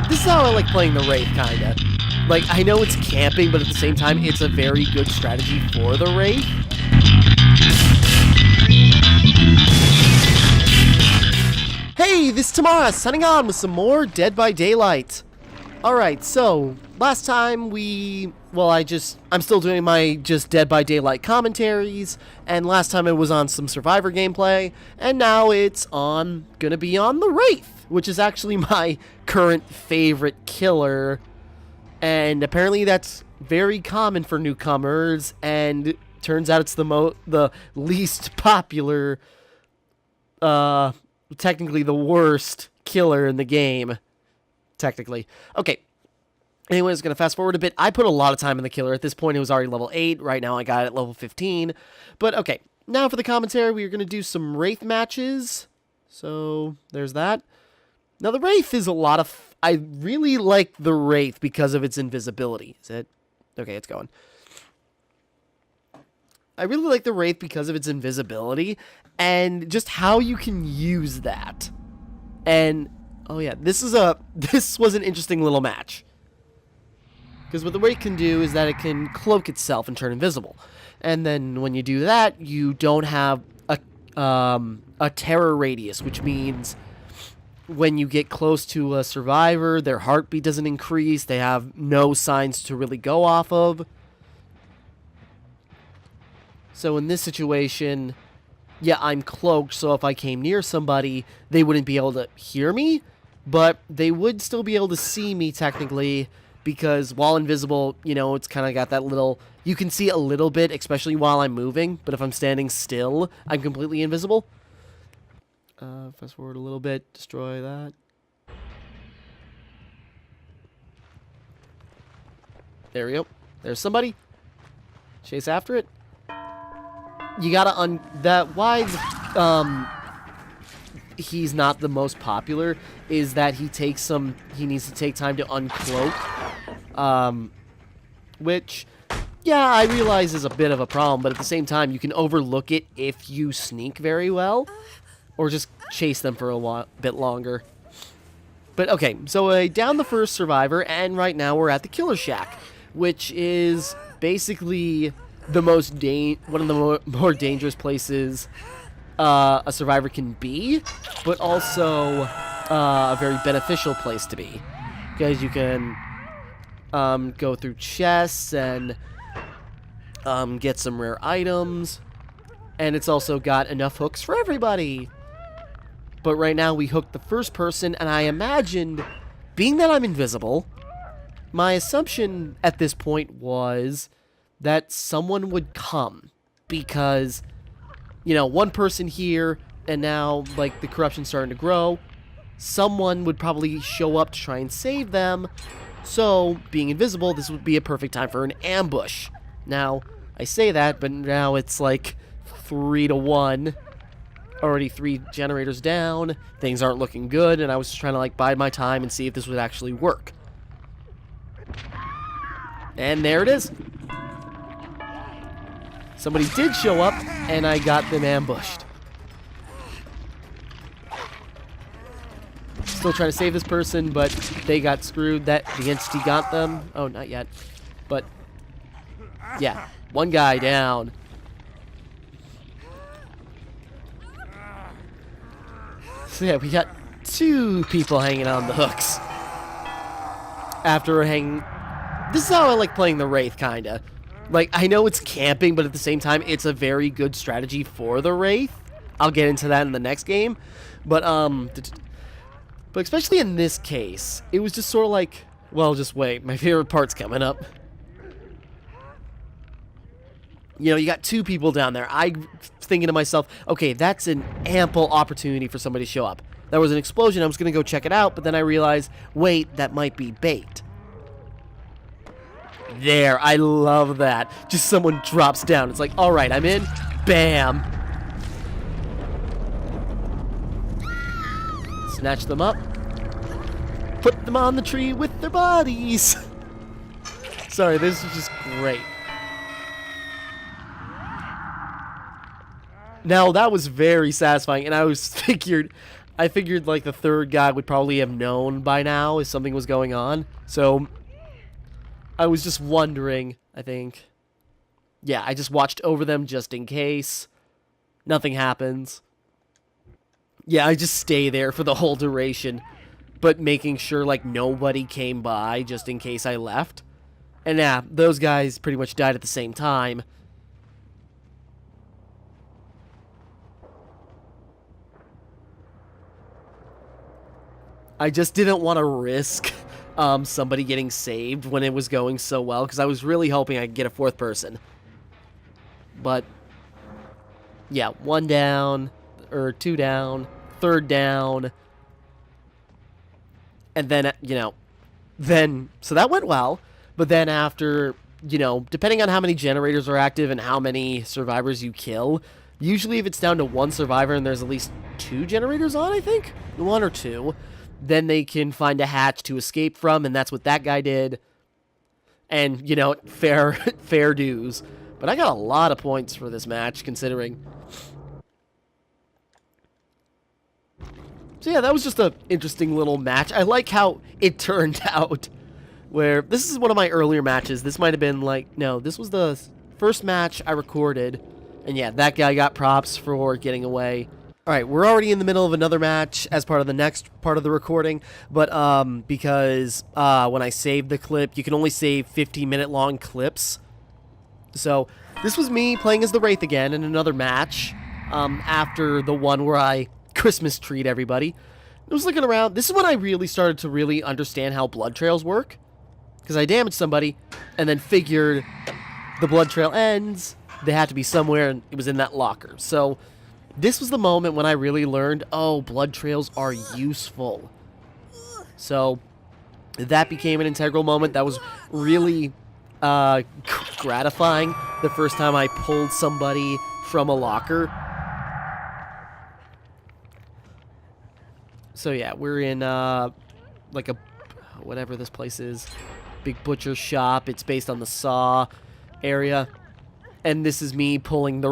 This is how I like playing the Wraith, kinda. Like, I know it's camping, but at the same time, it's a very good strategy for the Wraith. Hey, this is Timmara, signing on with some more Dead by Daylight. Alright, so, last time I'm still doing my just Dead by Daylight commentaries, and last time it was on some Survivor gameplay, and now it's gonna be on the Wraith, which is actually my current favorite killer, and apparently that's very common for newcomers, and turns out it's the least popular, technically the worst killer in the game. Technically. Okay. Anyways, going to fast forward a bit. I put a lot of time in the killer. At this point, it was already level 8. Right now, I got it at level 15. But, okay. Now for the commentary, we are going to do some Wraith matches. So, there's that. Now, the Wraith is a lot of... I really like the Wraith because of its invisibility. Is it? Okay, it's going. I really like the Wraith because of its invisibility and just how you can use that. And... oh yeah, this was an interesting little match. Because what the Wraith can do is that it can cloak itself and turn invisible. And then when you do that, you don't have a terror radius, which means when you get close to a survivor, their heartbeat doesn't increase, they have no signs to really go off of. So in this situation, yeah, I'm cloaked, so if I came near somebody, they wouldn't be able to hear me. But they would still be able to see me, technically, because while invisible, you know, it's kind of got that little... you can see a little bit, especially while I'm moving, but if I'm standing still, I'm completely invisible. Fast forward a little bit, destroy that. There we go. There's somebody. Chase after it. You gotta why he's not the most popular is that he needs to take time to uncloak, which, yeah, I realize is a bit of a problem, but at the same time, you can overlook it if you sneak very well, or just chase them for a bit longer. But okay, so I downed the first survivor, and right now we're at the Killer Shack, which is basically the one of the more dangerous places a survivor can be, but also a very beneficial place to be, because you can go through chests and get some rare items, and it's also got enough hooks for everybody. But right now we hooked the first person, and I imagined, being that I'm invisible, my assumption at this point was that someone would come, because, you know, one person here, and now, like, the corruption's starting to grow. Someone would probably show up to try and save them. So, being invisible, this would be a perfect time for an ambush. Now, I say that, but now it's like 3-1. Already 3 generators down. Things aren't looking good, and I was just trying to, like, bide my time and see if this would actually work. And there it is. Somebody did show up, and I got them ambushed. Still trying to save this person, but they got screwed. The entity got them. Oh, not yet. But, yeah. One guy down. So, yeah, we got 2 people hanging on the hooks. After hanging... this is how I like playing the Wraith, kinda. Like, I know it's camping, but at the same time, it's a very good strategy for the Wraith. I'll get into that in the next game. But especially in this case, it was just sort of like, well, just wait, my favorite part's coming up. You know, you got 2 people down there. I'm thinking to myself, okay, that's an ample opportunity for somebody to show up. There was an explosion, I was going to go check it out, but then I realized, wait, that might be bait. There, I love that. Just someone drops down. It's like, alright, I'm in. Bam. Snatch them up. Put them on the tree with their bodies. Sorry, this is just great. Now, that was very satisfying, and I I figured, like, the third guy would probably have known by now if something was going on. So, I was just wondering, I think. Yeah, I just watched over them just in case. Nothing happens. Yeah, I just stay there for the whole duration. But making sure, like, nobody came by just in case I left. And yeah, those guys pretty much died at the same time. I just didn't want to risk somebody getting saved when it was going so well, because I was really hoping I could get a fourth person. But, yeah, 1 down, or 2 down, 3rd down, and then, you know, so that went well, but then after, you know, depending on how many generators are active and how many survivors you kill, usually if it's down to 1 survivor and there's at least 2 generators on, I think, 1 or 2, then they can find a hatch to escape from, and that's what that guy did, and, you know, fair dues. But I got a lot of points for this match, considering. So yeah, that was just an interesting little match. I like how it turned out, where this is one of my earlier matches. This might have been like, no, this was the first match I recorded, and yeah, that guy got props for getting away. Alright, we're already in the middle of another match as part of the next part of the recording, but because when I saved the clip, you can only save 15-minute long clips. So, this was me playing as the Wraith again in another match, after the one where I Christmas treat everybody. I was looking around. This is when I really started to really understand how blood trails work, because I damaged somebody, and then figured the blood trail ends, they had to be somewhere, and it was in that locker. So, this was the moment when I really learned, oh, blood trails are useful. So, that became an integral moment. That was really gratifying the first time I pulled somebody from a locker. So yeah, we're in like a whatever this place is, big butcher shop. It's based on the Saw area, and this is me pulling the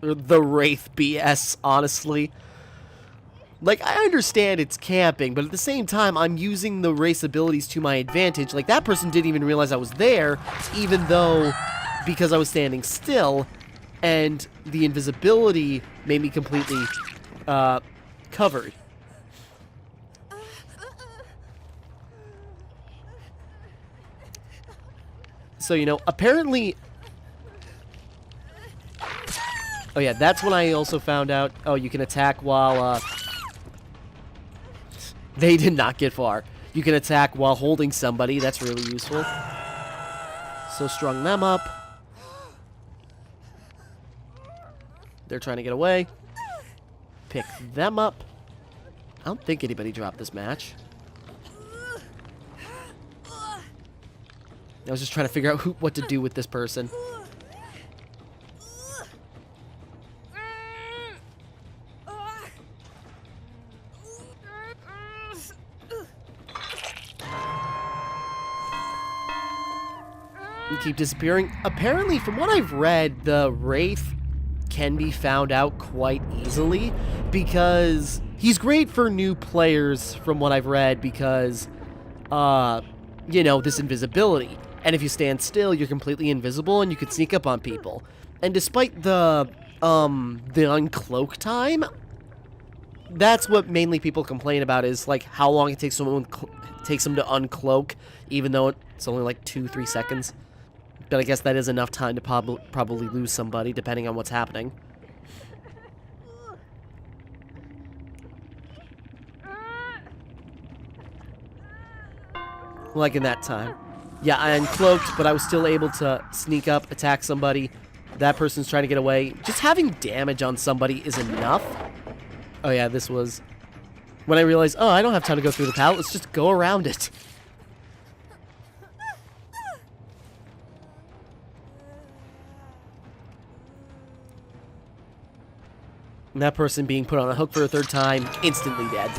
the Wraith BS. Honestly, like, I understand it's camping, but at the same time, I'm using the Wraith's abilities to my advantage. Like, that person didn't even realize I was there, even though, because I was standing still, and the invisibility made me completely, covered. So, you know, apparently... Oh yeah, that's when I also found out, oh, you can attack while, They did not get far. You can attack while holding somebody. That's really useful. So strung them up. They're trying to get away. Pick them up. I don't think anybody dropped this match. I was just trying to figure out what to do with this person. You keep disappearing. Apparently, from what I've read, the Wraith can be found out quite easily, because he's great for new players, from what I've read, because, you know, this invisibility. And if you stand still, you're completely invisible, and you can sneak up on people. And despite the uncloak time, that's what mainly people complain about, is, like, how long it takes someone takes them to uncloak, even though it's only, like, 2-3 seconds. But I guess that is enough time to probably lose somebody, depending on what's happening. Like in that time. Yeah, I uncloaked, but I was still able to sneak up, attack somebody. That person's trying to get away. Just having damage on somebody is enough. Oh yeah, this was... When I realized, oh, I don't have time to go through the pallet, let's just go around it. And that person being put on a hook for a 3rd time, instantly dead.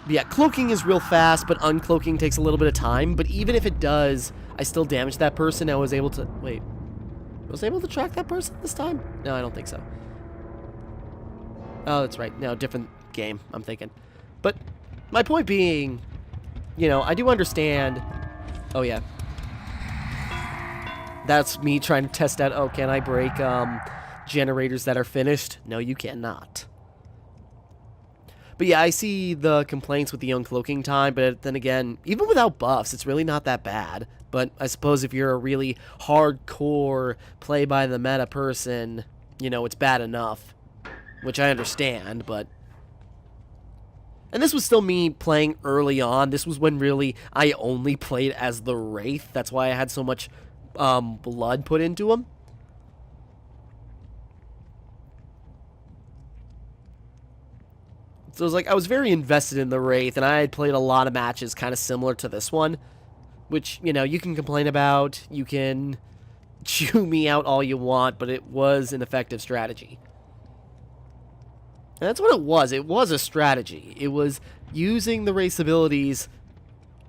But yeah, cloaking is real fast, but uncloaking takes a little bit of time. But even if it does, I still damaged that person. I was able to... Wait. Was I able to track that person this time? No, I don't think so. Oh, that's right. No, different game, I'm thinking. But my point being, you know, I do understand... Oh, yeah. That's me trying to test out, oh, can I break generators that are finished? No, you cannot. But yeah, I see the complaints with the uncloaking time, but then again, even without buffs, it's really not that bad. But I suppose if you're a really hardcore play-by-the-meta person, you know, it's bad enough. Which I understand, but... And this was still me playing early on. This was when really I only played as the Wraith. That's why I had so much blood put into him. So it was like, I was very invested in the Wraith, and I had played a lot of matches kind of similar to this one. Which, you know, you can complain about, you can chew me out all you want, but it was an effective strategy. And that's what it was. It was a strategy. It was using the Wraith's abilities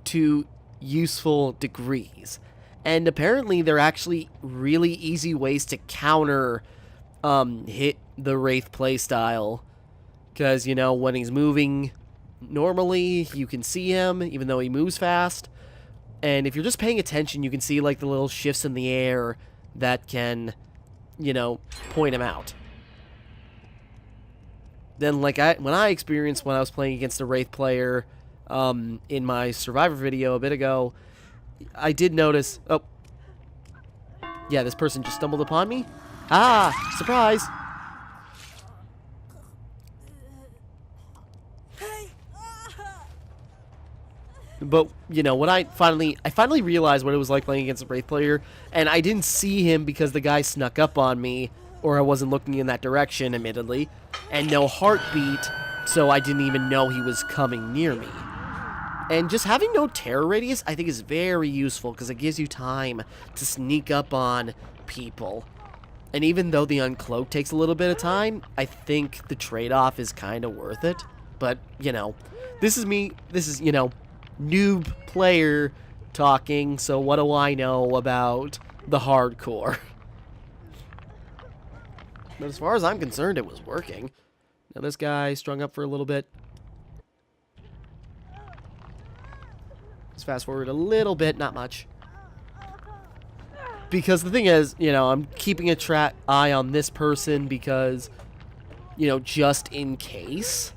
to useful degrees. And apparently they're actually really easy ways to counter hit the Wraith playstyle. Because, you know, when he's moving normally, you can see him, even though he moves fast. And if you're just paying attention, you can see, like, the little shifts in the air that can, you know, point him out. Then, like, when I experienced when I was playing against a Wraith player in my Survivor video a bit ago, I did notice... Oh. Yeah, this person just stumbled upon me. Ah! Surprise! But, you know, when I finally realized what it was like playing against a Wraith player, and I didn't see him because the guy snuck up on me, or I wasn't looking in that direction, admittedly, and no heartbeat, so I didn't even know he was coming near me. And just having no terror radius, I think, is very useful, because it gives you time to sneak up on people. And even though the uncloak takes a little bit of time, I think the trade-off is kind of worth it. But, you know, this is, you know, noob player talking, so what do I know about the hardcore? But as far as I'm concerned, it was working. Now this guy strung up for a little bit. Let's fast forward a little bit, not much. Because the thing is, you know, I'm keeping a eye on this person because, you know, just in case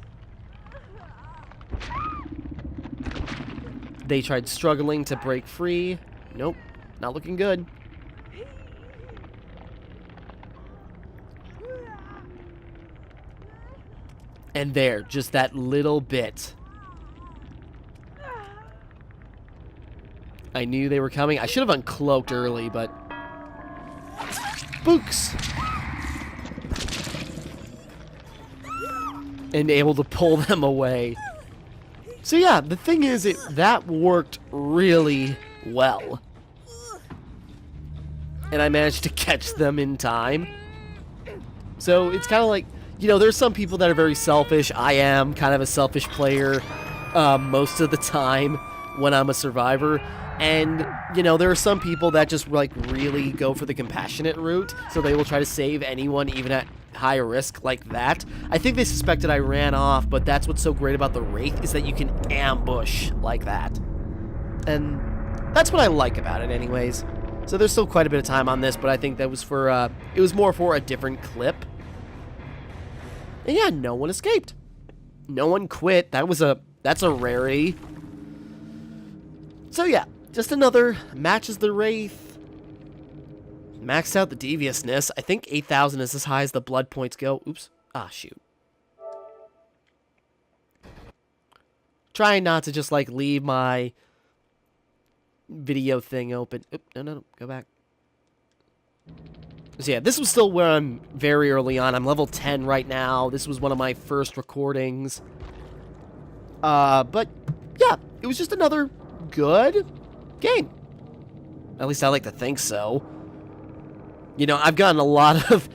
they tried struggling to break free. Nope, not looking good. And there, just that little bit. I knew they were coming. I should have uncloaked early, but... Spooks! And able to pull them away. So yeah, the thing is, that worked really well. And I managed to catch them in time. So it's kind of like... You know, there's some people that are very selfish. I am kind of a selfish player most of the time when I'm a survivor. And, you know, there are some people that just, like, really go for the compassionate route. So they will try to save anyone, even at higher risk like that. I think they suspected I ran off, but that's what's so great about the Wraith, is that you can ambush like that. And that's what I like about it anyways. So there's still quite a bit of time on this, but I think that was for, it was more for a different clip. And yeah, no one escaped. No one quit. That's a rarity. So yeah, just another match as the Wraith. Maxed out the deviousness. I think 8,000 is as high as the blood points go. Oops. Ah, shoot. Trying not to just, like, leave my video thing open. Oop, no, go back. So yeah, this was still where I'm very early on. I'm level 10 right now. This was one of my first recordings. But yeah, it was just another good game. At least I like to think so. You know, I've gotten a lot of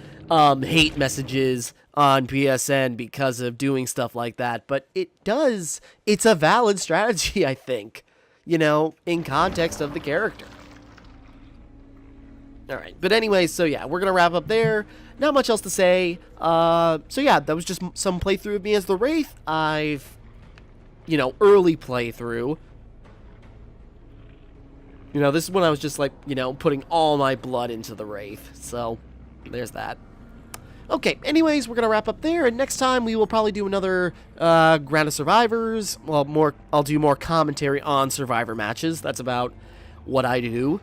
hate messages on PSN because of doing stuff like that, but it's a valid strategy, I think, you know, in context of the character. Alright, but anyways, so yeah, we're going to wrap up there. Not much else to say. So yeah, that was just some playthrough of me as the Wraith. I've, you know, early playthrough. You know, this is when I was just like, you know, putting all my blood into the Wraith. So, there's that. Okay, anyways, we're going to wrap up there, and next time we will probably do another Ground of Survivors. Well, I'll do more commentary on Survivor matches. That's about what I do.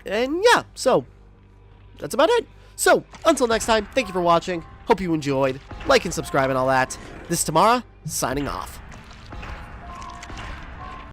And yeah, so, that's about it. So, until next time, thank you for watching. Hope you enjoyed. Like and subscribe and all that. This is Timmara, signing off.